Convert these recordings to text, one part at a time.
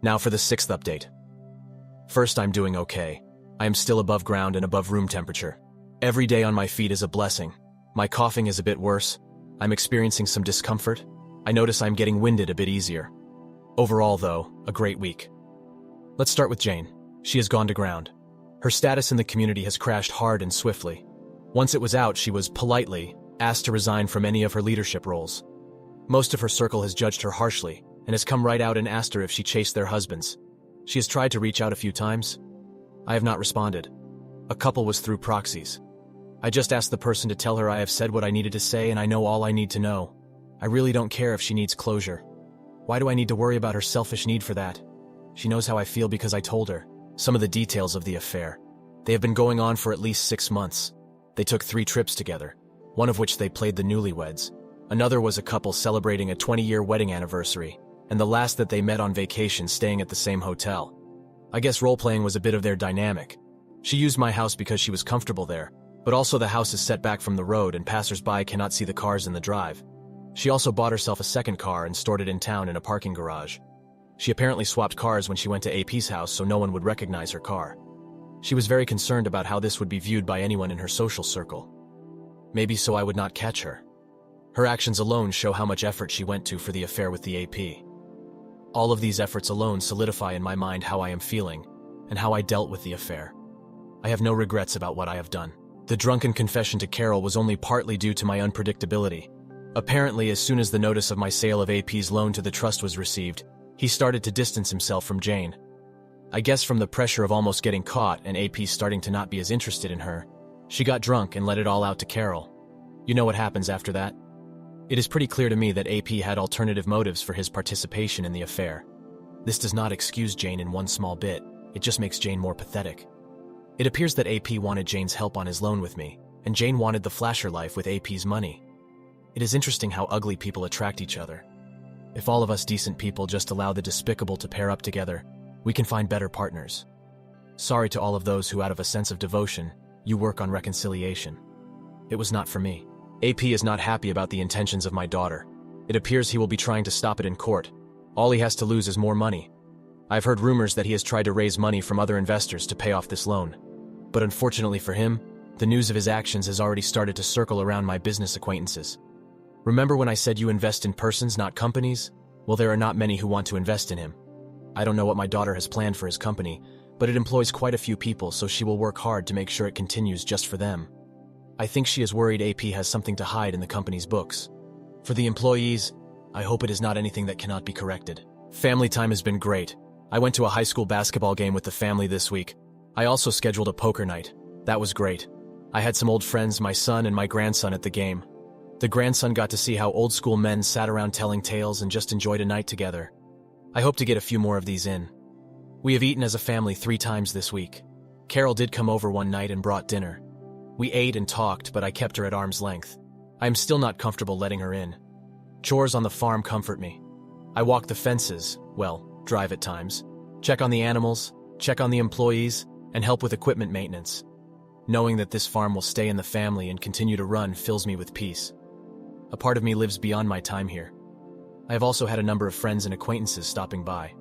Now for the sixth update. First, I'm doing okay. I am still above ground and above room temperature. Every day on my feet is a blessing. My coughing is a bit worse. I'm experiencing some discomfort. I notice I'm getting winded a bit easier. Overall, though, a great week. Let's start with Jane. She has gone to ground. Her status in the community has crashed hard and swiftly. Once it was out, she was politely asked to resign from any of her leadership roles. Most of her circle has judged her harshly and has come right out and asked her if she chased their husbands. She has tried to reach out a few times. I have not responded. A couple was through proxies. I just asked the person to tell her I have said what I needed to say and I know all I need to know. I really don't care if she needs closure. Why do I need to worry about her selfish need for that? She knows how I feel because I told her some of the details of the affair. They have been going on for at least 6 months. They took 3 trips together, one of which they played the newlyweds. Another was a couple celebrating a 20-year wedding anniversary, and the last that they met on vacation staying at the same hotel. I guess role-playing was a bit of their dynamic. She used my house because she was comfortable there, but also the house is set back from the road and passers-by cannot see the cars in the drive. She also bought herself a second car and stored it in town in a parking garage. She apparently swapped cars when she went to AP's house so no one would recognize her car. She was very concerned about how this would be viewed by anyone in her social circle. Maybe so I would not catch her. Her actions alone show how much effort she went to for the affair with the AP. All of these efforts alone solidify in my mind how I am feeling and how I dealt with the affair. I have no regrets about what I have done. The drunken confession to Carol was only partly due to my unpredictability. Apparently, as soon as the notice of my sale of AP's loan to the trust was received, he started to distance himself from Jane. I guess from the pressure of almost getting caught and AP starting to not be as interested in her, she got drunk and let it all out to Carol. You know what happens after that? It is pretty clear to me that AP had alternative motives for his participation in the affair. This does not excuse Jane in one small bit, it just makes Jane more pathetic. It appears that AP wanted Jane's help on his loan with me, and Jane wanted the flasher life with AP's money. It is interesting how ugly people attract each other. If all of us decent people just allow the despicable to pair up together, we can find better partners. Sorry to all of those who, out of a sense of devotion, you work on reconciliation. It was not for me. AP is not happy about the intentions of my daughter. It appears he will be trying to stop it in court. All he has to lose is more money. I've heard rumors that he has tried to raise money from other investors to pay off this loan. But unfortunately for him, the news of his actions has already started to circle around my business acquaintances. Remember when I said you invest in persons, not companies? Well, there are not many who want to invest in him. I don't know what my daughter has planned for his company, but it employs quite a few people, so she will work hard to make sure it continues just for them. I think she is worried AP has something to hide in the company's books. For the employees, I hope it is not anything that cannot be corrected. Family time has been great. I went to a high school basketball game with the family this week. I also scheduled a poker night. That was great. I had some old friends, my son and my grandson, at the game. The grandson got to see how old school men sat around telling tales and just enjoyed a night together. I hope to get a few more of these in. We have eaten as a family 3 times this week. Carol did come over one night and brought dinner. We ate and talked, but I kept her at arm's length. I am still not comfortable letting her in. Chores on the farm comfort me. I walk the fences, well, drive at times, check on the animals, check on the employees, and help with equipment maintenance. Knowing that this farm will stay in the family and continue to run fills me with peace. A part of me lives beyond my time here. I have also had a number of friends and acquaintances stopping by.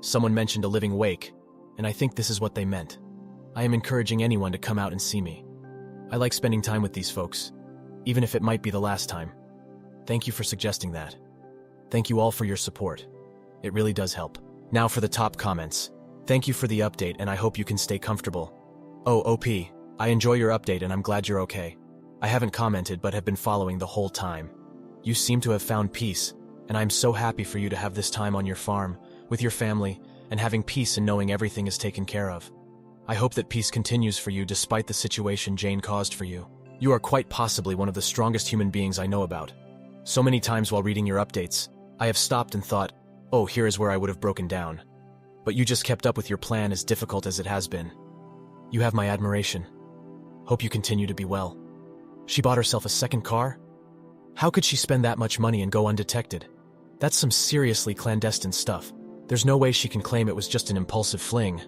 Someone mentioned a living wake, and I think this is what they meant. I am encouraging anyone to come out and see me. I like spending time with these folks, even if it might be the last time. Thank you for suggesting that. Thank you all for your support. It really does help. Now for the top comments. Thank you for the update and I hope you can stay comfortable. Oh, OP, I enjoy your update and I'm glad you're okay. I haven't commented but have been following the whole time. You seem to have found peace, and I'm so happy for you to have this time on your farm, with your family, and having peace in knowing everything is taken care of. I hope that peace continues for you despite the situation Jane caused for you. You are quite possibly one of the strongest human beings I know about. So many times while reading your updates, I have stopped and thought, oh, here is where I would have broken down. But you just kept up with your plan as difficult as it has been. You have my admiration. Hope you continue to be well. She bought herself a second car? How could she spend that much money and go undetected? That's some seriously clandestine stuff. There's no way she can claim it was just an impulsive fling.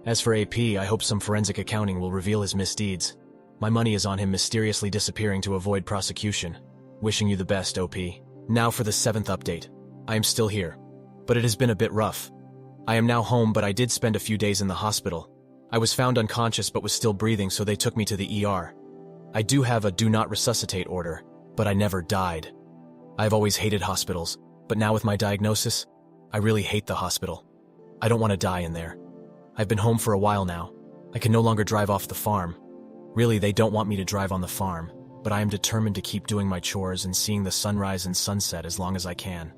As for AP, I hope some forensic accounting will reveal his misdeeds. My money is on him mysteriously disappearing to avoid prosecution. Wishing you the best, OP. Now for the 7th update. I am still here, but it has been a bit rough. I am now home, but I did spend a few days in the hospital. I was found unconscious but was still breathing, so they took me to the ER. I do have a do not resuscitate order, but I never died. I've always hated hospitals, but now with my diagnosis, I really hate the hospital. I don't want to die in there. I've been home for a while now. I can no longer drive off the farm. Really, they don't want me to drive on the farm, but I am determined to keep doing my chores and seeing the sunrise and sunset as long as I can.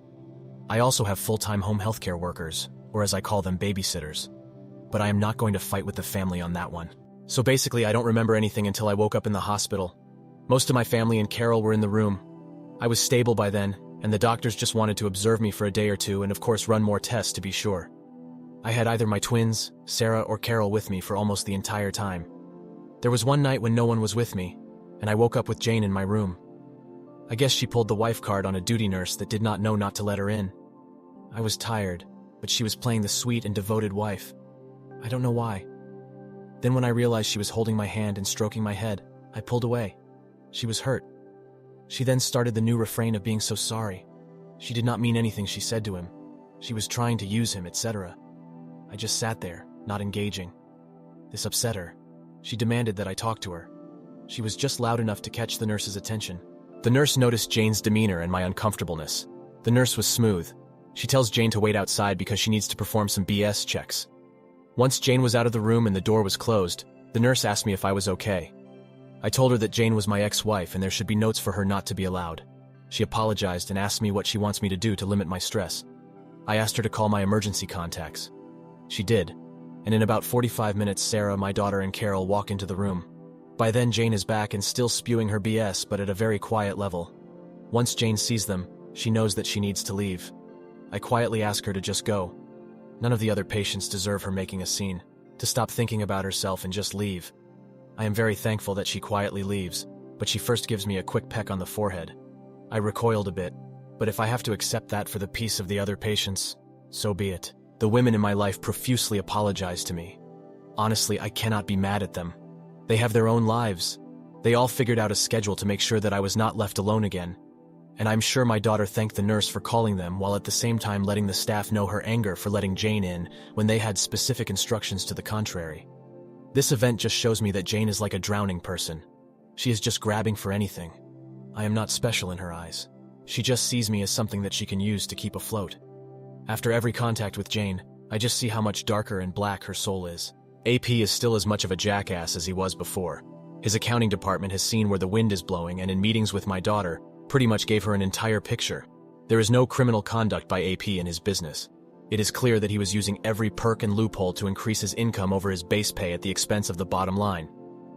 I also have full-time home healthcare workers, or as I call them, babysitters. But I am not going to fight with the family on that one. So basically, I don't remember anything until I woke up in the hospital. Most of my family and Carol were in the room. I was stable by then, and the doctors just wanted to observe me for a day or two and of course run more tests to be sure. I had either my twins, Sarah or Carol, with me for almost the entire time. There was one night when no one was with me, and I woke up with Jane in my room. I guess she pulled the wife card on a duty nurse that did not know not to let her in. I was tired, but she was playing the sweet and devoted wife. I don't know why. Then when I realized she was holding my hand and stroking my head, I pulled away. She was hurt. She then started the new refrain of being so sorry. She did not mean anything she said to him. She was trying to use him, etc. I just sat there, not engaging. This upset her. She demanded that I talk to her. She was just loud enough to catch the nurse's attention. The nurse noticed Jane's demeanor and my uncomfortableness. The nurse was smooth. She tells Jane to wait outside because she needs to perform some BS checks. Once Jane was out of the room and the door was closed, the nurse asked me if I was okay. I told her that Jane was my ex-wife and there should be notes for her not to be allowed. She apologized and asked me what she wants me to do to limit my stress. I asked her to call my emergency contacts. She did, and in about 45 minutes Sarah, my daughter, and Carol walk into the room. By then Jane is back and still spewing her BS, but at a very quiet level. Once Jane sees them, she knows that she needs to leave. I quietly ask her to just go. None of the other patients deserve her making a scene, to stop thinking about herself and just leave. I am very thankful that she quietly leaves, but she first gives me a quick peck on the forehead. I recoiled a bit, but if I have to accept that for the peace of the other patients, so be it. The women in my life profusely apologized to me. Honestly, I cannot be mad at them. They have their own lives. They all figured out a schedule to make sure that I was not left alone again. And I'm sure my daughter thanked the nurse for calling them while at the same time letting the staff know her anger for letting Jane in when they had specific instructions to the contrary. This event just shows me that Jane is like a drowning person. She is just grabbing for anything. I am not special in her eyes. She just sees me as something that she can use to keep afloat. After every contact with Jane, I just see how much darker and black her soul is. AP is still as much of a jackass as he was before. His accounting department has seen where the wind is blowing and in meetings with my daughter, pretty much gave her an entire picture. There is no criminal conduct by AP in his business. It is clear that he was using every perk and loophole to increase his income over his base pay at the expense of the bottom line.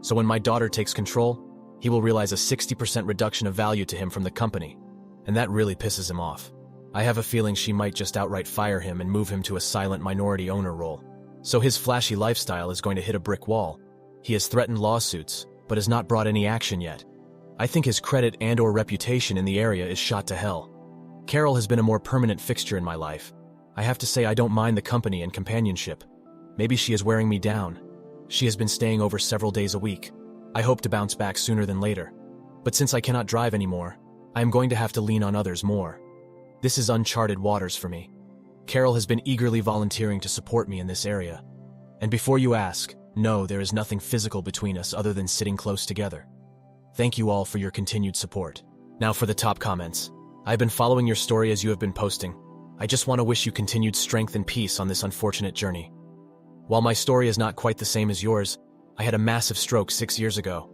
So when my daughter takes control, he will realize a 60% reduction of value to him from the company, and that really pisses him off. I have a feeling she might just outright fire him and move him to a silent minority owner role. So his flashy lifestyle is going to hit a brick wall. He has threatened lawsuits, but has not brought any action yet. I think his credit and/or reputation in the area is shot to hell. Carol has been a more permanent fixture in my life. I have to say I don't mind the company and companionship. Maybe she is wearing me down. She has been staying over several days a week. I hope to bounce back sooner than later. But since I cannot drive anymore, I am going to have to lean on others more. This is uncharted waters for me. Carol has been eagerly volunteering to support me in this area. And before you ask, no, there is nothing physical between us other than sitting close together. Thank you all for your continued support. Now for the top comments. I've been following your story as you have been posting. I just want to wish you continued strength and peace on this unfortunate journey. While my story is not quite the same as yours, I had a massive stroke 6 years ago.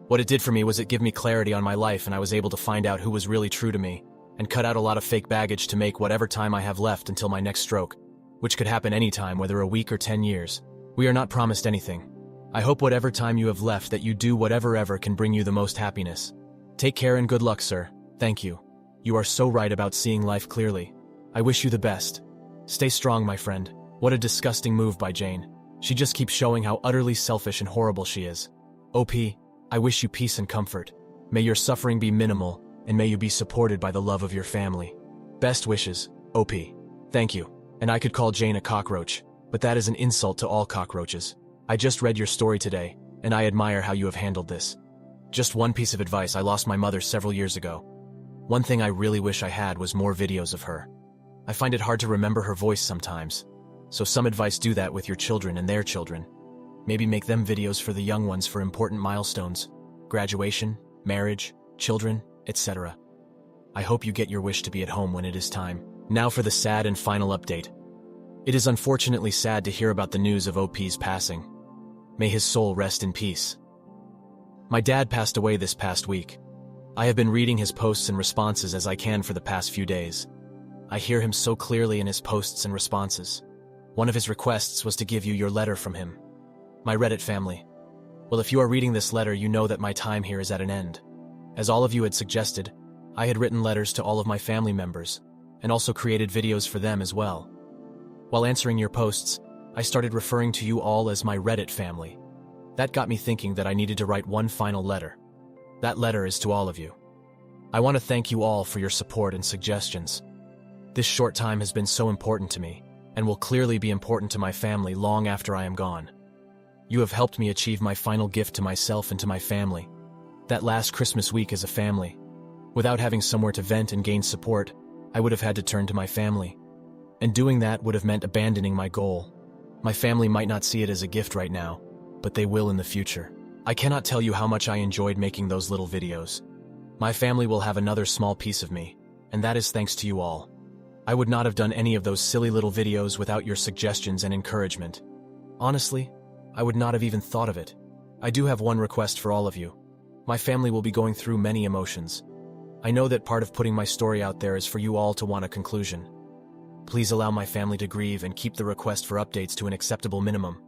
What it did for me was it gave me clarity on my life, and I was able to find out who was really true to me, and cut out a lot of fake baggage to make whatever time I have left until my next stroke, which could happen anytime, whether a week or 10 years. We are not promised anything. I hope whatever time you have left that you do whatever ever can bring you the most happiness. Take care and good luck, sir. Thank you. You are so right about seeing life clearly. I wish you the best. Stay strong, my friend. What a disgusting move by Jane. She just keeps showing how utterly selfish and horrible she is. OP, I wish you peace and comfort. May your suffering be minimal, and may you be supported by the love of your family. Best wishes, OP. Thank you. And I could call Jane a cockroach, but that is an insult to all cockroaches. I just read your story today, and I admire how you have handled this. Just one piece of advice: I lost my mother several years ago. One thing I really wish I had was more videos of her. I find it hard to remember her voice sometimes. So some advice: do that with your children and their children. Maybe make them videos for the young ones for important milestones, graduation, marriage, children, etc. I hope you get your wish to be at home when it is time. Now for the sad and final update. It is unfortunately sad to hear about the news of OP's passing. May his soul rest in peace. My dad passed away this past week. I have been reading his posts and responses as I can for the past few days. I hear him so clearly in his posts and responses. One of his requests was to give you your letter from him. My Reddit family. Well, if you are reading this letter, you know that my time here is at an end. As all of you had suggested, I had written letters to all of my family members, and also created videos for them as well. While answering your posts, I started referring to you all as my Reddit family. That got me thinking that I needed to write one final letter. That letter is to all of you. I want to thank you all for your support and suggestions. This short time has been so important to me, and will clearly be important to my family long after I am gone. You have helped me achieve my final gift to myself and to my family. That last Christmas week as a family. Without having somewhere to vent and gain support, I would have had to turn to my family. And doing that would have meant abandoning my goal. My family might not see it as a gift right now, but they will in the future. I cannot tell you how much I enjoyed making those little videos. My family will have another small piece of me, and that is thanks to you all. I would not have done any of those silly little videos without your suggestions and encouragement. Honestly, I would not have even thought of it. I do have one request for all of you. My family will be going through many emotions. I know that part of putting my story out there is for you all to want a conclusion. Please allow my family to grieve and keep the request for updates to an acceptable minimum.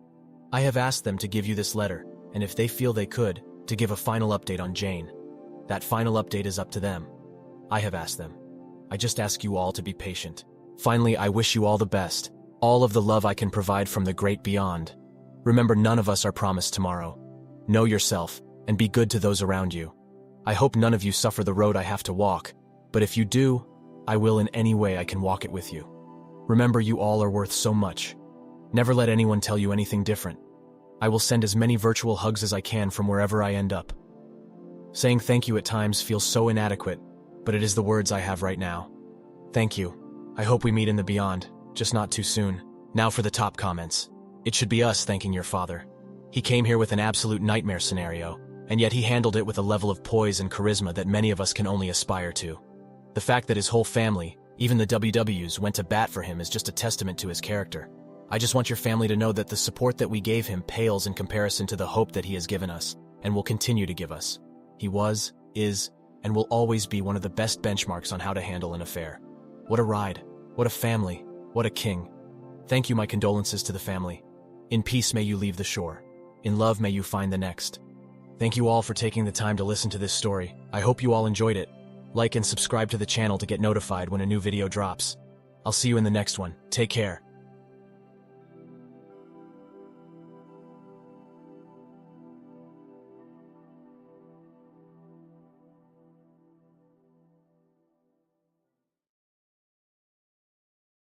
I have asked them to give you this letter, and if they feel they could, to give a final update on Jane. That final update is up to them. I have asked them. I just ask you all to be patient. Finally, I wish you all the best, all of the love I can provide from the great beyond. Remember, none of us are promised tomorrow. Know yourself, and be good to those around you. I hope none of you suffer the road I have to walk, but if you do, I will in any way I can walk it with you. Remember, you all are worth so much. Never let anyone tell you anything different. I will send as many virtual hugs as I can from wherever I end up. Saying thank you at times feels so inadequate, but it is the words I have right now. Thank you. I hope we meet in the beyond, just not too soon. Now for the top comments. It should be us thanking your father. He came here with an absolute nightmare scenario, and yet he handled it with a level of poise and charisma that many of us can only aspire to. The fact that his whole family, even the WWs, went to bat for him is just a testament to his character. I just want your family to know that the support that we gave him pales in comparison to the hope that he has given us, and will continue to give us. He was, is, and will always be one of the best benchmarks on how to handle an affair. What a ride, what a family, what a king. Thank you, my condolences to the family. In peace may you leave the shore. In love may you find the next. Thank you all for taking the time to listen to this story. I hope you all enjoyed it. Like and subscribe to the channel to get notified when a new video drops. I'll see you in the next one. Take care.